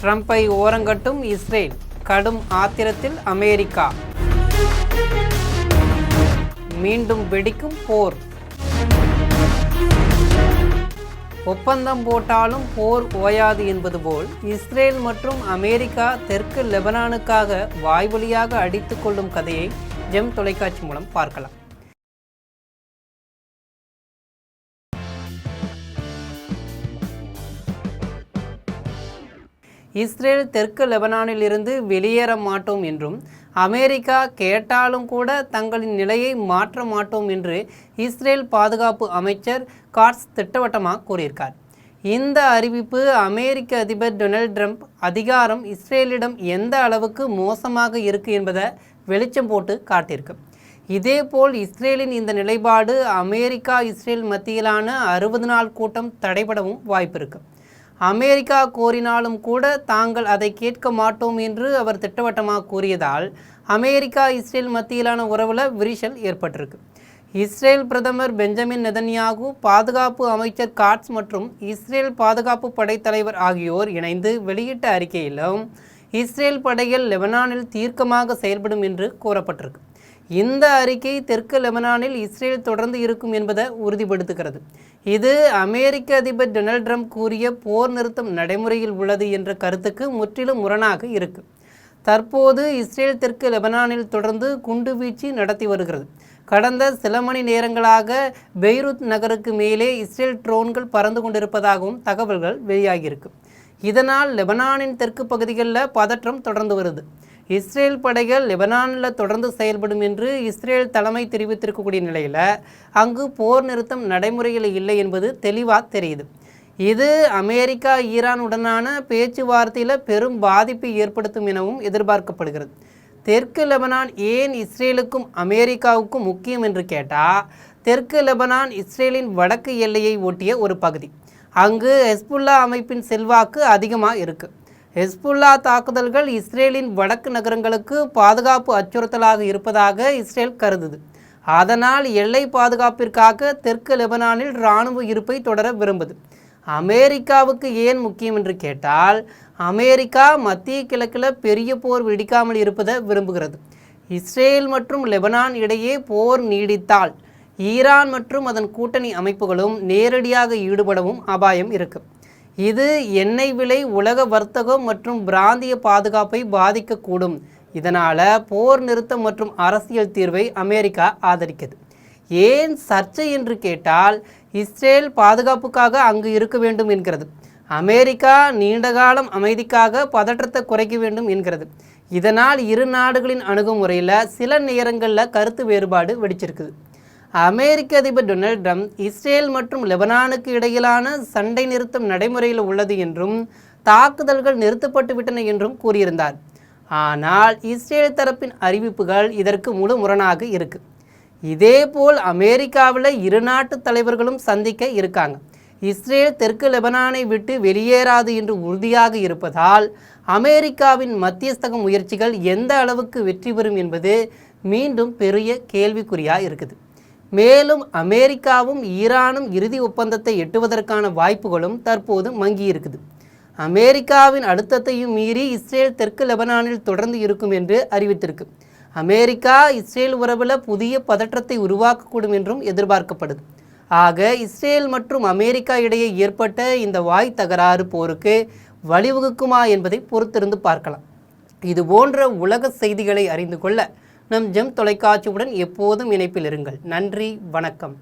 ட்ரம்பை ஓரங்கட்டும் Israel, கடும் ஆத்திரத்தில் America. மீண்டும் வெடிக்கும் போர். ஒப்பந்தம் போட்டாலும் போர் ஓயாது என்பது போல் இஸ்ரேல் மற்றும் அமெரிக்கா தெற்கு லெபனானுக்காக வாய்வழியாக அடித்து கொள்ளும் கதையை ஜெம் தொலைக்காட்சி மூலம் பார்க்கலாம். இஸ்ரேல் தெற்கு லெபனானில் இருந்து வெளியேற மாட்டோம் என்றும் அமெரிக்கா கேட்டாலும் கூட தங்களின் நிலையை மாற்ற மாட்டோம் என்று இஸ்ரேல் பாதுகாப்பு அமைச்சர் காட்ஸ் திட்டவட்டமாக கூறியிருக்கார். இந்த அறிவிப்பு அமெரிக்க அதிபர் டொனால்ட் ட்ரம்ப் அதிகாரம் இஸ்ரேலிடம் எந்த அளவுக்கு மோசமாக இருக்கு என்பதை வெளிச்சம் போட்டு காட்டியிருக்கு. இதேபோல் இஸ்ரேலின் இந்த நிலைப்பாடு அமெரிக்கா இஸ்ரேல் மத்தியிலான 60 நாள் கூட்டம் தடைபடவும் வாய்ப்பு இருக்கு. அமெரிக்கா கோரினாலும் கூட தாங்கள் அதை கேட்க மாட்டோம் என்று அவர் திட்டவட்டமாக கூறியதால் அமெரிக்கா இஸ்ரேல் மத்தியிலான உறவில் விரிசல் ஏற்பட்டிருக்கு. இஸ்ரேல் பிரதமர் பெஞ்சமின் நெதன்யாகு, பாதுகாப்பு அமைச்சர் காட்ஸ் மற்றும் இஸ்ரேல் பாதுகாப்பு படைத்தலைவர் ஆகியோர் இணைந்து வெளியிட்ட அறிக்கையிலும் இஸ்ரேல் படைகள் லெபனானில் தீர்க்கமாக செயல்படும் என்று கூறப்பட்டிருக்கு. இந்த அறிக்கை தெற்கு லெபனானில் இஸ்ரேல் தொடர்ந்து இருக்கும் என்பதை உறுதிப்படுத்துகிறது. இது அமெரிக்க அதிபர் டொனால்ட் ட்ரம்ப் கூறிய போர் நிறுத்தம் நடைமுறையில் உள்ளது என்ற கருத்துக்கு முற்றிலும் முரணாக இருக்கு. தற்போது இஸ்ரேல் தெற்கு லெபனானில் தொடர்ந்து குண்டுவீச்சு நடத்தி வருகிறது. கடந்த சில மணி நேரங்களாக பெய்ரூத் நகருக்கு மேலே இஸ்ரேல் ட்ரோன்கள் பறந்து கொண்டிருப்பதாகவும் தகவல்கள் வெளியாகியிருக்கு. இதனால் லெபனானின் தெற்கு பகுதிகளில் பதற்றம் தொடர்ந்து வருது. இஸ்ரேல் படைகள் லெபனானில் தொடர்ந்து செயல்படும் என்று இஸ்ரேல் தலைமை தெரிவித்திருக்கக்கூடிய நிலையில் அங்கு போர் நிறுத்தம் நடைமுறையில் இல்லை என்பது தெளிவாக தெரியுது. இது அமெரிக்கா ஈரானுடனான பேச்சுவார்த்தையில் பெரும் பாதிப்பை ஏற்படுத்தும் எனவும் எதிர்பார்க்கப்படுகிறது. தெற்கு லெபனான் ஏன் இஸ்ரேலுக்கும் அமெரிக்காவுக்கும் முக்கியம் என்று கேட்டால், தெற்கு லெபனான் இஸ்ரேலின் வடக்கு எல்லையை ஒட்டிய ஒரு பகுதி. அங்கு ஹெஸ்புல்லா அமைப்பின் செல்வாக்கு அதிகமாக இருக்குது. ஹெஸ்புல்லா தாக்குதல்கள் இஸ்ரேலின் வடக்கு நகரங்களுக்கு பாதுகாப்பு அச்சுறுத்தலாக இருப்பதாக இஸ்ரேல் கருதுது. அதனால் எல்லை பாதுகாப்பிற்காக தெற்கு லெபனானில் இராணுவ இருப்பை தொடர விரும்புது. அமெரிக்காவுக்கு ஏன் முக்கியம் என்று கேட்டால், அமெரிக்கா மத்திய கிழக்கில் பெரிய போர் வெடிக்காமல் இருப்பதை விரும்புகிறது. இஸ்ரேல் மற்றும் லெபனான் இடையே போர் நீடித்தால் ஈரான் மற்றும் அதன் கூட்டணி அமைப்புகளும் நேரடியாக ஈடுபடவும் அபாயம் இருக்குது. இது எண்ணெய் விலை, உலக வர்த்தகம் மற்றும் பிராந்திய பாதுகாப்பை பாதிக்கக்கூடும். இதனால் போர் நிறுத்தம் மற்றும் அரசியல் தீர்வை அமெரிக்கா ஆதரிக்கிறது. ஏன் சர்ச்சை என்று கேட்டால், இஸ்ரேல் பாதுகாப்புக்காக அங்கு இருக்க வேண்டும் என்கிறது. அமெரிக்கா நீண்டகாலம் அமைதிக்காக பதற்றத்தை குறைக்க வேண்டும் என்கிறது. இதனால் இரு நாடுகளின் அணுகுமுறையில் சில நேரங்களில் கருத்து வேறுபாடு வெடிச்சிருக்குது. அமெரிக்க அதிபர் டொனால்ட் ட்ரம்ப் இஸ்ரேல் மற்றும் லெபனானுக்கு இடையிலான சண்டை நிறுத்தம் நடைமுறையில் உள்ளது என்றும் தாக்குதல்கள் நிறுத்தப்பட்டு விட்டன என்றும் கூறியிருந்தார். ஆனால் இஸ்ரேல் தரப்பின் அறிவிப்புகள் இதற்கு முழு முரணாக இருக்கு. இதேபோல் அமெரிக்காவில் இரு நாட்டு தலைவர்களும் சந்திக்க இருக்காங்க. இஸ்ரேல் தெற்கு லெபனானை விட்டு வெளியேறாது என்று உறுதியாக இருப்பதால் அமெரிக்காவின் மத்தியஸ்தக முயற்சிகள் எந்த அளவுக்கு வெற்றி பெறும் என்பது மீண்டும் பெரிய கேள்விக்குறியாக இருக்குது. மேலும் அமெரிக்காவும் ஈரானும் இறுதி ஒப்பந்தத்தை எட்டுவதற்கான வாய்ப்புகளும் தற்போது மங்கி இருக்குது. அமெரிக்காவின் அழுத்தத்தையும் மீறி இஸ்ரேல் தெற்கு லெபனானில் தொடர்ந்து இருக்கும் என்று அறிவித்திருக்கு. அமெரிக்கா இஸ்ரேல் உறவில் புதிய பதற்றத்தை உருவாக்கக்கூடும் என்றும் எதிர்பார்க்கப்படுது. ஆக இஸ்ரேல் மற்றும் அமெரிக்கா இடையே ஏற்பட்ட இந்த வாய் தகராறு போருக்கு வழிவகுக்குமா என்பதை பொறுத்திருந்து பார்க்கலாம். இது போன்ற உலக செய்திகளை அறிந்து கொள்ள நம் ஜெம் தொலைக்காட்சியுடன் எப்போதும் இணைப்பில் இருங்கள். நன்றி, வணக்கம்.